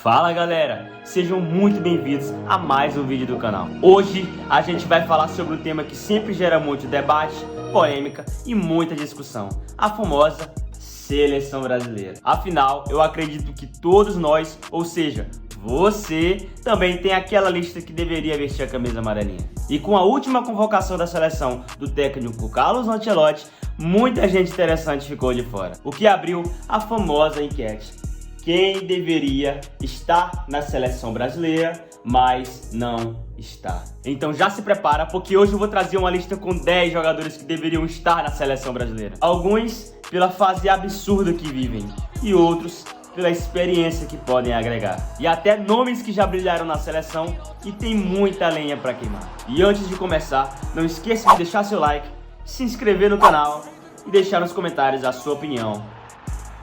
Fala galera, sejam muito bem-vindos a mais um vídeo do canal. Hoje a gente vai falar sobre um tema que sempre gera muito debate, polêmica e muita discussão: a famosa seleção brasileira. Afinal, eu acredito que todos nós, ou seja, você também tem aquela lista que deveria vestir a camisa amarelinha. E com a última convocação da seleção do técnico Carlo Ancelotti, muita gente interessante ficou de fora, o que abriu a famosa enquete: quem deveria estar na seleção brasileira, mas não está. Então já se prepara, porque hoje eu vou trazer uma lista com 10 jogadores que deveriam estar na seleção brasileira. Alguns pela fase absurda que vivem e outros pela experiência que podem agregar. E até nomes que já brilharam na seleção e tem muita lenha para queimar. E antes de começar, não esqueça de deixar seu like, se inscrever no canal e deixar nos comentários a sua opinião: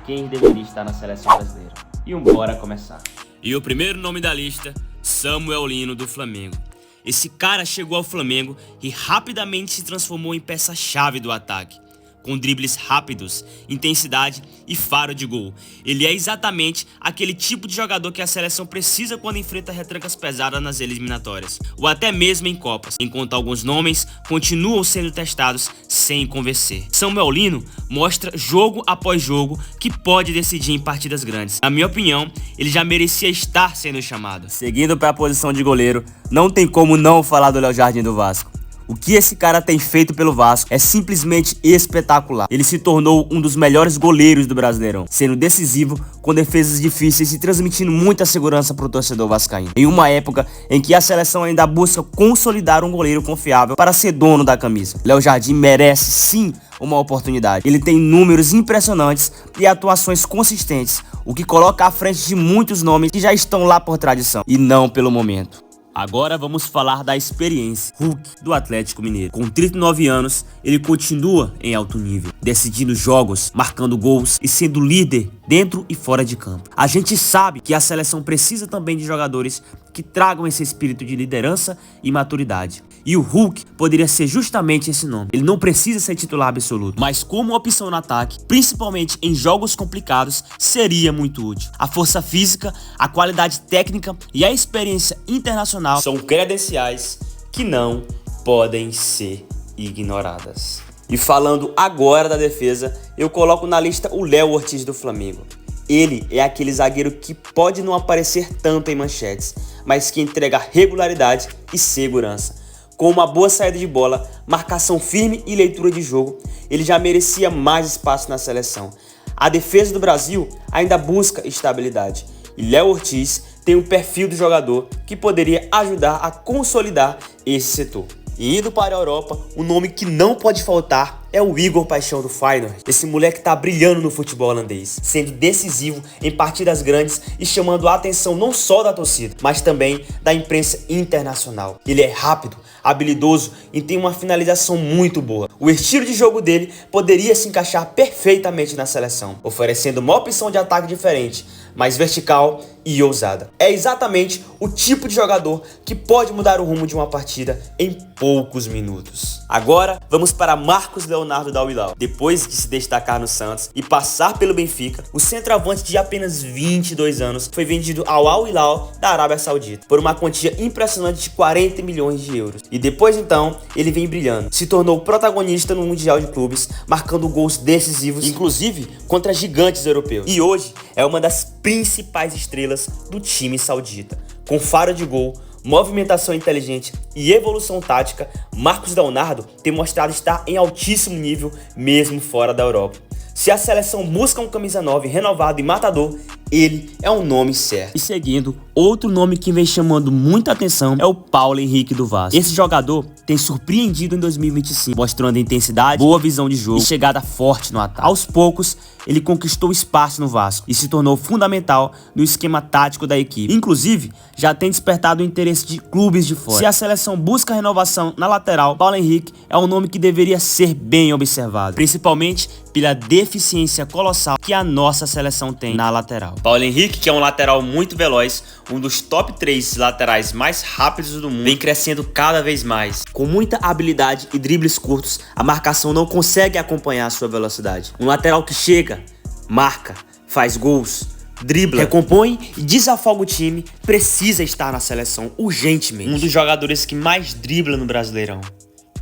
quem deveria estar na seleção brasileira. E bora começar. E o primeiro nome da lista, Samuel Lino, do Flamengo. Esse cara chegou ao Flamengo e rapidamente se transformou em peça-chave do ataque. Com dribles rápidos, intensidade e faro de gol. Ele é exatamente aquele tipo de jogador que a seleção precisa quando enfrenta retrancas pesadas nas eliminatórias, ou até mesmo em Copas, enquanto alguns nomes continuam sendo testados sem convencer. Samuel Lino mostra jogo após jogo que pode decidir em partidas grandes. Na minha opinião, ele já merecia estar sendo chamado. Seguindo para a posição de goleiro, não tem como não falar do Léo Jardim do Vasco. O que esse cara tem feito pelo Vasco é simplesmente espetacular. Ele se tornou um dos melhores goleiros do Brasileirão, sendo decisivo com defesas difíceis e transmitindo muita segurança para o torcedor vascaíno. Em uma época em que a seleção ainda busca consolidar um goleiro confiável para ser dono da camisa, Léo Jardim merece sim uma oportunidade. Ele tem números impressionantes e atuações consistentes, o que coloca à frente de muitos nomes que já estão lá por tradição e não pelo momento. Agora vamos falar da experiência. Hulk, do Atlético Mineiro. Com 39 anos, ele continua em alto nível, decidindo jogos, marcando gols e sendo líder dentro e fora de campo. A gente sabe que a seleção precisa também de jogadores que tragam esse espírito de liderança e maturidade. E o Hulk poderia ser justamente esse nome. Ele não precisa ser titular absoluto, mas como opção no ataque, principalmente em jogos complicados, seria muito útil. A força física, a qualidade técnica e a experiência internacional são credenciais que não podem ser ignoradas. E falando agora da defesa, eu coloco na lista o Léo Ortiz do Flamengo. Ele é aquele zagueiro que pode não aparecer tanto em manchetes, mas que entrega regularidade e segurança. Com uma boa saída de bola, marcação firme e leitura de jogo, ele já merecia mais espaço na seleção. A defesa do Brasil ainda busca estabilidade, e Léo Ortiz tem um perfil do jogador que poderia ajudar a consolidar esse setor. E indo para a Europa, o nome que não pode faltar é o Igor Paixão do Feyenoord. Esse moleque tá brilhando no futebol holandês, sendo decisivo em partidas grandes e chamando a atenção não só da torcida, mas também da imprensa internacional. Ele é rápido, habilidoso e tem uma finalização muito boa. O estilo de jogo dele poderia se encaixar perfeitamente na seleção, oferecendo uma opção de ataque diferente, mais vertical e ousada. É exatamente o tipo de jogador que pode mudar o rumo de uma partida em poucos minutos. Agora vamos para Marcos Leonardo da Al-Hilal. Depois de se destacar no Santos e passar pelo Benfica, o centroavante de apenas 22 anos foi vendido ao Al-Hilal da Arábia Saudita por uma quantia impressionante de 40 milhões de euros. E depois então, ele vem brilhando. Se tornou protagonista no Mundial de Clubes, marcando gols decisivos, inclusive contra gigantes europeus. E hoje é uma das principais estrelas do time saudita. Com faro de gol, movimentação inteligente e evolução tática, Marcos Leonardo tem mostrado estar em altíssimo nível mesmo fora da Europa. Se a seleção busca um camisa 9 renovado e matador, ele é um nome certo. E seguindo, outro nome que vem chamando muita atenção é o Paulo Henrique do Vasco. Esse jogador tem surpreendido em 2025, mostrando intensidade, boa visão de jogo e chegada forte no ataque. Aos poucos, ele conquistou espaço no Vasco e se tornou fundamental no esquema tático da equipe. Inclusive, já tem despertado o interesse de clubes de fora. Se a seleção busca renovação na lateral, Paulo Henrique é um nome que deveria ser bem observado, principalmente pela deficiência colossal que a nossa seleção tem na lateral. Paulo Henrique, que é um lateral muito veloz, um dos top 3 laterais mais rápidos do mundo, vem crescendo cada vez mais. Com muita habilidade e dribles curtos, a marcação não consegue acompanhar a sua velocidade. Um lateral que chega, marca, faz gols, dribla, recompõe e desafoga o time, precisa estar na seleção urgentemente. Um dos jogadores que mais dribla no Brasileirão,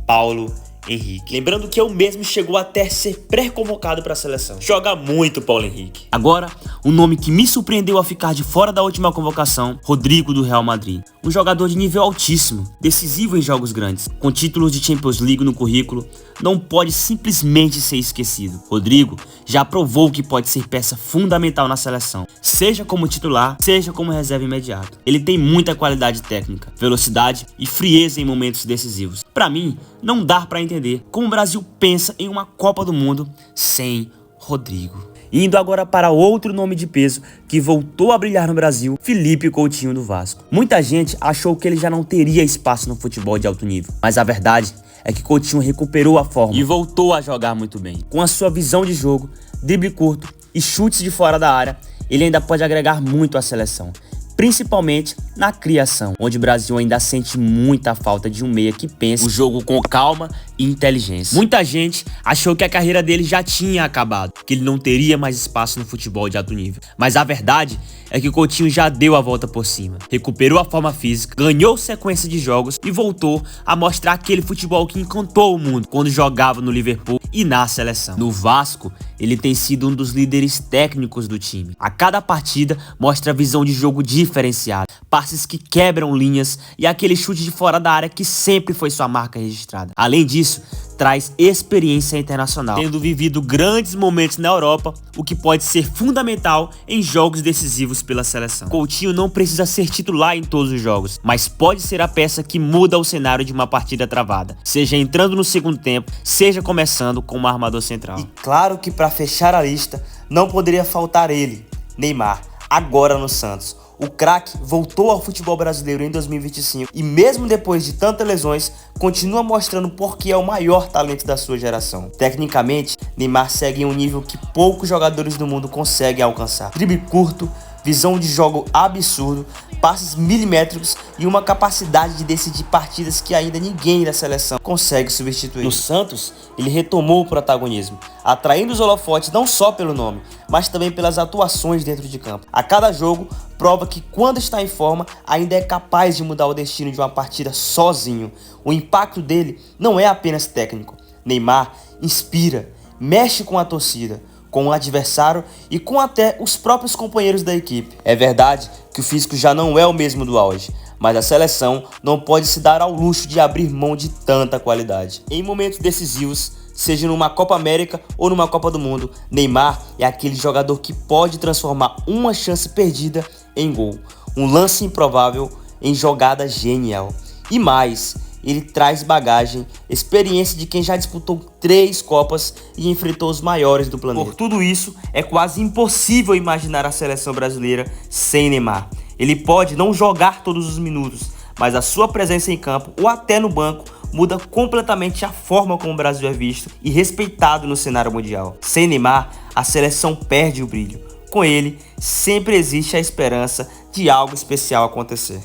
Paulo Henrique. Lembrando que ele mesmo chegou até ser pré-convocado para a seleção. Joga muito Paulo Henrique. Agora, um nome que me surpreendeu a ficar de fora da última convocação, Rodrigo do Real Madrid. Um jogador de nível altíssimo, decisivo em jogos grandes, com títulos de Champions League no currículo, não pode simplesmente ser esquecido. Rodrigo já provou que pode ser peça fundamental na seleção, seja como titular, seja como reserva imediato. Ele tem muita qualidade técnica, velocidade e frieza em momentos decisivos. Para mim, não dá para entender como o Brasil pensa em uma Copa do Mundo sem Rodrigo. Indo agora para outro nome de peso que voltou a brilhar no Brasil, Felipe Coutinho do Vasco. Muita gente achou que ele já não teria espaço no futebol de alto nível, mas a verdade é que Coutinho recuperou a forma e voltou a jogar muito bem. Com a sua visão de jogo, drible curto e chutes de fora da área, ele ainda pode agregar muito à seleção, principalmente na criação, onde o Brasil ainda sente muita falta de um meia que pensa o jogo com calma e inteligência. Muita gente achou que a carreira dele já tinha acabado, que ele não teria mais espaço no futebol de alto nível. Mas a verdade é que o Coutinho já deu a volta por cima, recuperou a forma física, ganhou sequência de jogos e voltou a mostrar aquele futebol que encantou o mundo quando jogava no Liverpool e na seleção. No Vasco, ele tem sido um dos líderes técnicos do time. A cada partida mostra a visão de jogo diferenciada, passes que quebram linhas e aquele chute de fora da área que sempre foi sua marca registrada. Além disso, traz experiência internacional, tendo vivido grandes momentos na Europa, o que pode ser fundamental em jogos decisivos pela seleção. Coutinho não precisa ser titular em todos os jogos, mas pode ser a peça que muda o cenário de uma partida travada, seja entrando no segundo tempo, seja começando como armador central. E claro que para fechar a lista, não poderia faltar ele, Neymar, agora no Santos. O craque voltou ao futebol brasileiro em 2025 e mesmo depois de tantas lesões, continua mostrando por que é o maior talento da sua geração. Tecnicamente, Neymar segue em um nível que poucos jogadores do mundo conseguem alcançar. Drible curto, visão de jogo absurdo, passes milimétricos e uma capacidade de decidir partidas que ainda ninguém da seleção consegue substituir. No Santos, ele retomou o protagonismo, atraindo os holofotes não só pelo nome, mas também pelas atuações dentro de campo. A cada jogo, prova que quando está em forma, ainda é capaz de mudar o destino de uma partida sozinho. O impacto dele não é apenas técnico. Neymar inspira, mexe com a torcida, com o adversário e com até os próprios companheiros da equipe. É verdade que o físico já não é o mesmo do auge, mas a seleção não pode se dar ao luxo de abrir mão de tanta qualidade. Em momentos decisivos, seja numa Copa América ou numa Copa do Mundo, Neymar é aquele jogador que pode transformar uma chance perdida em gol, um lance improvável em jogada genial. E mais, ele traz bagagem, experiência de quem já disputou 3 Copas e enfrentou os maiores do planeta. Por tudo isso, é quase impossível imaginar a seleção brasileira sem Neymar. Ele pode não jogar todos os minutos, mas a sua presença em campo ou até no banco muda completamente a forma como o Brasil é visto e respeitado no cenário mundial. Sem Neymar, a seleção perde o brilho. Com ele, sempre existe a esperança de algo especial acontecer.